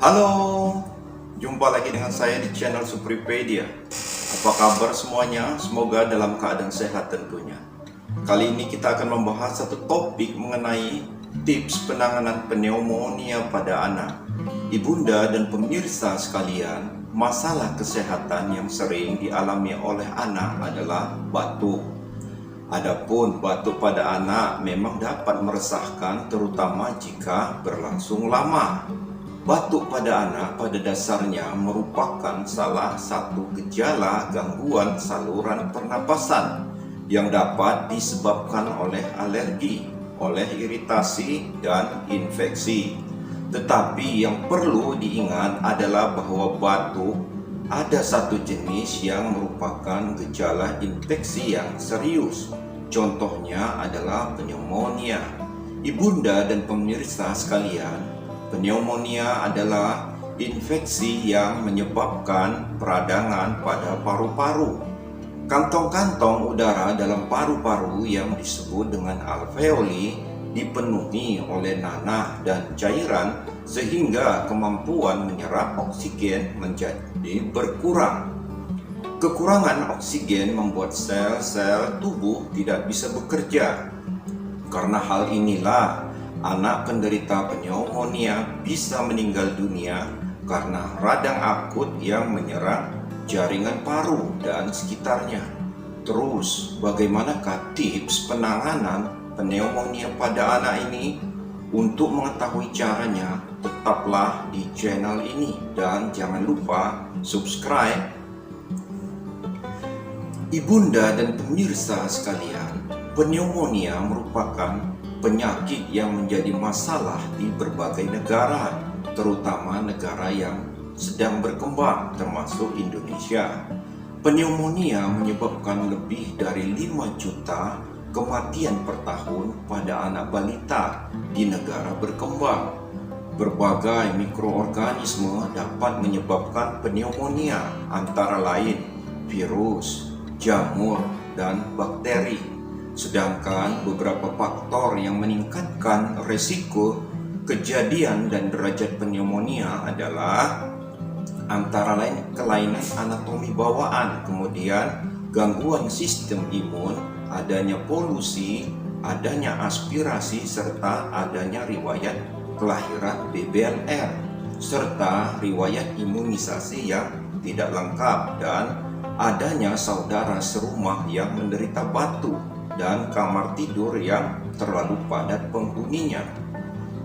Halo, jumpa lagi dengan saya di channel Supripedia. Apa kabar semuanya? Semoga dalam keadaan sehat tentunya. Kali ini kita akan membahas satu topik mengenai tips penanganan pneumonia pada anak. Ibunda dan pemirsa sekalian, masalah kesehatan yang sering dialami oleh anak adalah batuk. Adapun batuk pada anak memang dapat meresahkan, terutama jika berlangsung lama. Batuk pada anak pada dasarnya merupakan salah satu gejala gangguan saluran pernapasan yang dapat disebabkan oleh alergi, oleh iritasi, dan infeksi. Tetapi yang perlu diingat adalah bahwa batuk ada satu jenis yang merupakan gejala infeksi yang serius. Contohnya adalah pneumonia. Ibunda dan pemirsa sekalian, pneumonia adalah infeksi yang menyebabkan peradangan pada paru-paru. Kantong-kantong udara dalam paru-paru yang disebut dengan alveoli dipenuhi oleh nanah dan cairan sehingga kemampuan menyerap oksigen menjadi berkurang. Kekurangan oksigen membuat sel-sel tubuh tidak bisa bekerja. Karena hal inilah anak penderita pneumonia bisa meninggal dunia karena radang akut yang menyerang jaringan paru dan sekitarnya. Terus, bagaimanakah tips penanganan pneumonia pada anak ini? Untuk mengetahui caranya, tetaplah di channel ini dan jangan lupa subscribe. Ibunda dan pemirsa sekalian, pneumonia merupakan penyakit yang menjadi masalah di berbagai negara, terutama negara yang sedang berkembang termasuk Indonesia. Pneumonia menyebabkan lebih dari 5 juta kematian per tahun pada anak balita di negara berkembang. Berbagai mikroorganisme dapat menyebabkan pneumonia, antara lain virus, jamur, dan bakteri. Sedangkan beberapa faktor yang meningkatkan resiko kejadian dan derajat pneumonia adalah antara lain kelainan anatomi bawaan, kemudian gangguan sistem imun, adanya polusi, adanya aspirasi, serta adanya riwayat kelahiran BBLR, serta riwayat imunisasi yang tidak lengkap, dan adanya saudara serumah yang menderita batuk dan kamar tidur yang terlalu padat penghuninya.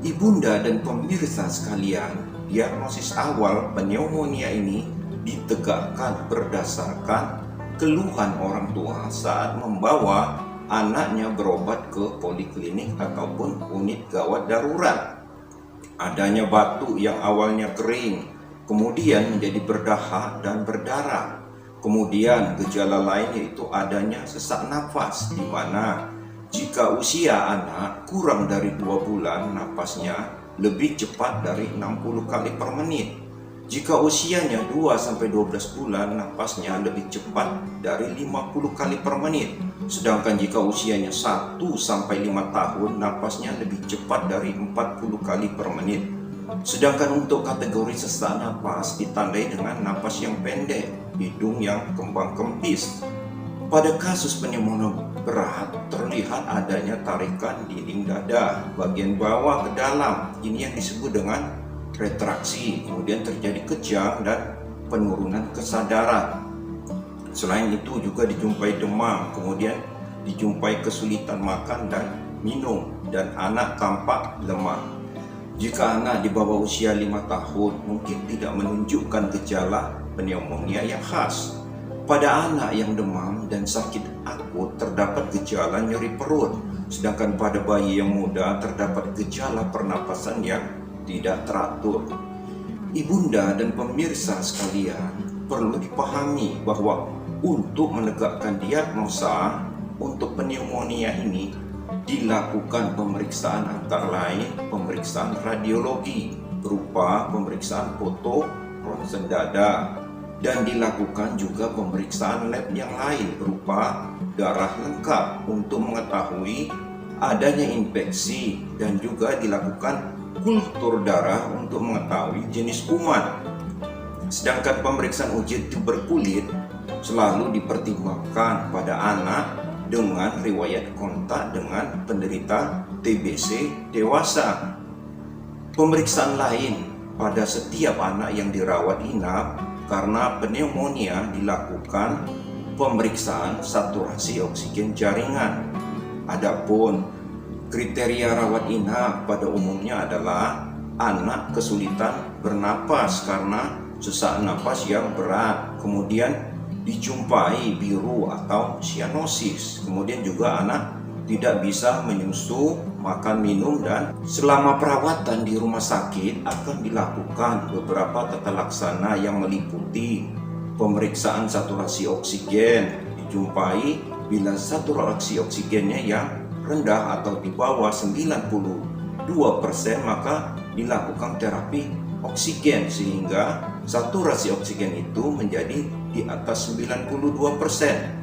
Ibunda dan pemirsa sekalian, diagnosis awal pneumonia ini ditegakkan berdasarkan keluhan orang tua saat membawa anaknya berobat ke poliklinik ataupun unit gawat darurat. Adanya batuk yang awalnya kering, kemudian menjadi berdahak dan berdarah. Kemudian gejala lain yaitu adanya sesak nafas, di mana jika usia anak kurang dari 2 bulan, napasnya lebih cepat dari 60 kali per menit. Jika usianya 2-12 bulan, napasnya lebih cepat dari 50 kali per menit. Sedangkan jika usianya 1-5 tahun, napasnya lebih cepat dari 40 kali per menit. Sedangkan untuk kategori sesak napas ditandai dengan napas yang pendek, hidung yang kembang kempis. Pada kasus pneumonia berat terlihat adanya tarikan dinding dada bagian bawah ke dalam. Ini yang disebut dengan retraksi. Kemudian terjadi kejang dan penurunan kesadaran. Selain itu juga dijumpai demam, kemudian dijumpai kesulitan makan dan minum, dan anak tampak lemah. Jika anak di bawah usia 5 tahun mungkin tidak menunjukkan gejala pneumonia yang khas. Pada anak yang demam dan sakit akut terdapat gejala nyeri perut, sedangkan pada bayi yang muda terdapat gejala pernapasan yang tidak teratur. Ibunda dan pemirsa sekalian, perlu dipahami bahwa untuk menegakkan diagnosa untuk pneumonia ini dilakukan pemeriksaan antara lain pemeriksaan radiologi berupa pemeriksaan foto ronsen dada, dan dilakukan juga pemeriksaan lab yang lain berupa darah lengkap untuk mengetahui adanya infeksi, dan juga dilakukan kultur darah untuk mengetahui jenis kuman. Sedangkan pemeriksaan uji tuberkulit selalu dipertimbangkan pada anak dengan riwayat kontak dengan penderita TBC dewasa. Pemeriksaan lain pada setiap anak yang dirawat inap karena pneumonia dilakukan pemeriksaan saturasi oksigen jaringan. Adapun kriteria rawat inap pada umumnya adalah anak kesulitan bernapas karena sesak napas yang berat, kemudian dijumpai biru atau sianosis, kemudian juga anak tidak bisa menyusu, makan, minum, dan selama perawatan di rumah sakit akan dilakukan beberapa tata laksana yang meliputi pemeriksaan saturasi oksigen. Dijumpai bila saturasi oksigennya yang rendah atau di bawah 92%, maka dilakukan terapi oksigen sehingga saturasi oksigen itu menjadi di atas 92%.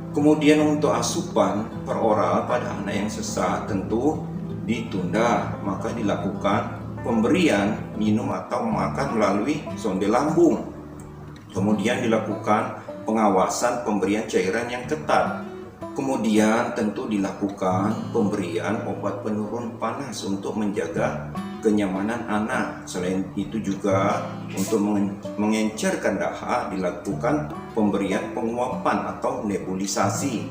Kemudian untuk asupan per oral pada anak yang sesak tentu ditunda, maka dilakukan pemberian minum atau makan melalui sonde lambung. Kemudian dilakukan pengawasan pemberian cairan yang ketat. Kemudian tentu dilakukan pemberian obat penurun panas untuk menjaga kenyamanan anak. Selain itu juga untuk mengencerkan dahak dilakukan pemberian penguapan atau nebulisasi.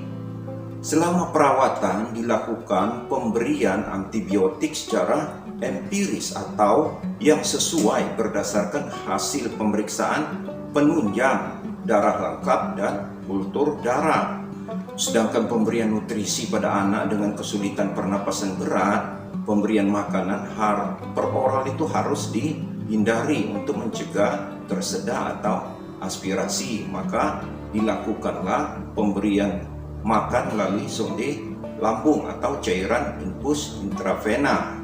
Selama perawatan dilakukan pemberian antibiotik secara empiris atau yang sesuai berdasarkan hasil pemeriksaan penunjang darah lengkap dan kultur darah. Sedangkan pemberian nutrisi pada anak dengan kesulitan pernapasan berat, pemberian makanan per oral itu harus dihindari untuk mencegah tersedak atau aspirasi. Maka dilakukanlah pemberian makan melalui sonde lambung atau cairan infus intravena.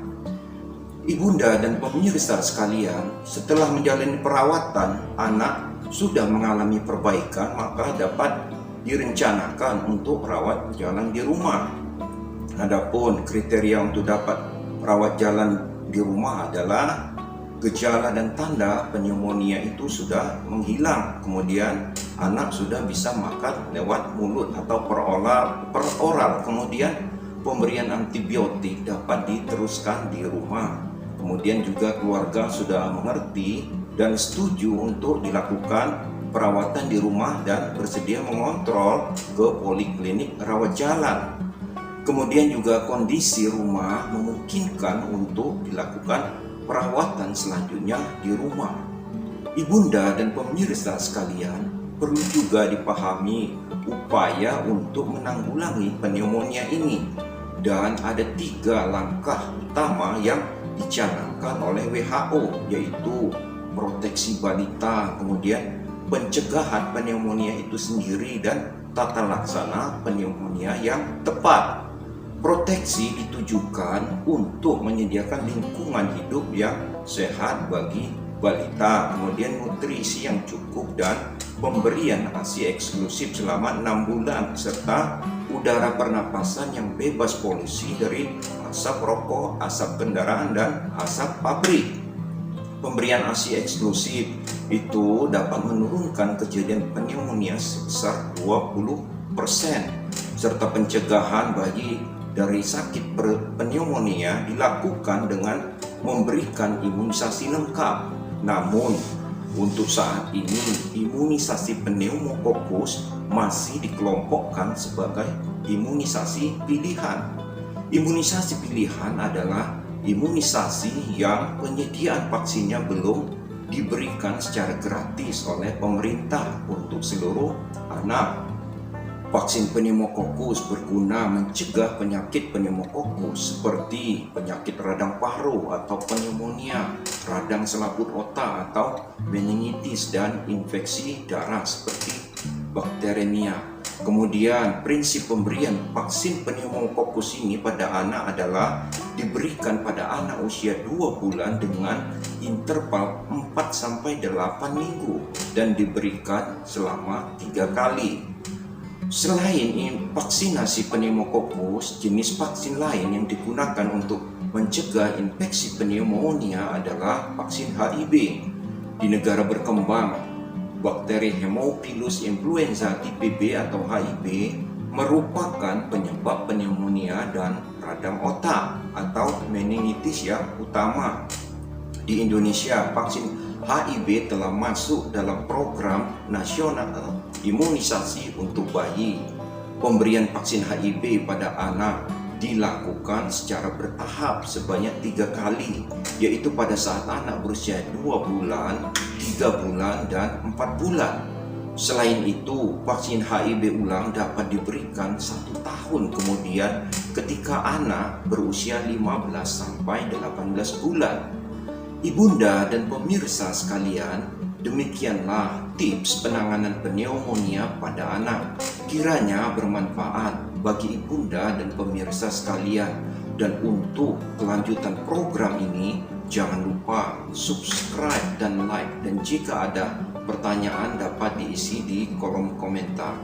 Ibunda dan pemirsa sekalian, setelah menjalani perawatan, anak sudah mengalami perbaikan, maka dapat direncanakan untuk rawat jalan di rumah. Adapun kriteria untuk dapat rawat jalan di rumah adalah gejala dan tanda pneumonia itu sudah menghilang, kemudian anak sudah bisa makan lewat mulut atau per oral, kemudian pemberian antibiotik dapat diteruskan di rumah. Kemudian juga keluarga sudah mengerti dan setuju untuk dilakukan perawatan di rumah dan bersedia mengontrol ke poliklinik rawat jalan. Kemudian juga kondisi rumah memungkinkan untuk dilakukan perawatan selanjutnya di rumah. Ibunda dan pemirsa sekalian, perlu juga dipahami upaya untuk menanggulangi pneumonia ini. Dan ada 3 langkah utama yang dicanangkan oleh WHO, yaitu proteksi balita, kemudian pencegahan pneumonia itu sendiri, dan tata laksana pneumonia yang tepat. Proteksi ditujukan untuk menyediakan lingkungan hidup yang sehat bagi balita, kemudian nutrisi yang cukup dan pemberian ASI eksklusif selama 6 bulan, serta udara pernapasan yang bebas polusi dari asap rokok, asap kendaraan, dan asap pabrik. Pemberian ASI eksklusif itu dapat menurunkan kejadian pneumonia sebesar 20%, serta pencegahan bagi dari sakit pneumonia dilakukan dengan memberikan imunisasi lengkap. Namun untuk saat ini imunisasi pneumokokus masih dikelompokkan sebagai imunisasi pilihan. Imunisasi pilihan adalah imunisasi yang penyediaan vaksinnya belum diberikan secara gratis oleh pemerintah untuk seluruh anak. Vaksin pneumokokus berguna mencegah penyakit pneumokokus seperti penyakit radang paru atau pneumonia, radang selaput otak atau meningitis, dan infeksi darah seperti bakteremia. Kemudian prinsip pemberian vaksin pneumokokus ini pada anak adalah diberikan pada anak usia 2 bulan dengan interval 4-8 minggu dan diberikan selama 3 kali. Selain vaksinasi pneumokokus, jenis vaksin lain yang digunakan untuk mencegah infeksi pneumonia adalah vaksin HIV. Di negara berkembang, bakteri Haemophilus influenza tipe B atau HIV merupakan penyebab pneumonia dan radang otak atau meningitis yang utama. Di Indonesia, vaksin HIV telah masuk dalam program nasional imunisasi untuk bayi. Pemberian vaksin HIV pada anak dilakukan secara bertahap sebanyak 3 kali, yaitu pada saat anak berusia 2 bulan, 3 bulan, dan 4 bulan. Selain itu, vaksin HIV ulang dapat diberikan 1 tahun kemudian ketika anak berusia 15 sampai 18 bulan. Ibunda dan pemirsa sekalian, demikianlah tips penanganan pneumonia pada anak. Kiranya bermanfaat bagi ibunda dan pemirsa sekalian. Dan untuk kelanjutan program ini, jangan lupa subscribe dan like. Dan jika ada pertanyaan dapat diisi di kolom komentar.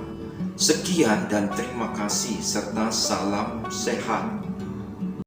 Sekian dan terima kasih serta salam sehat.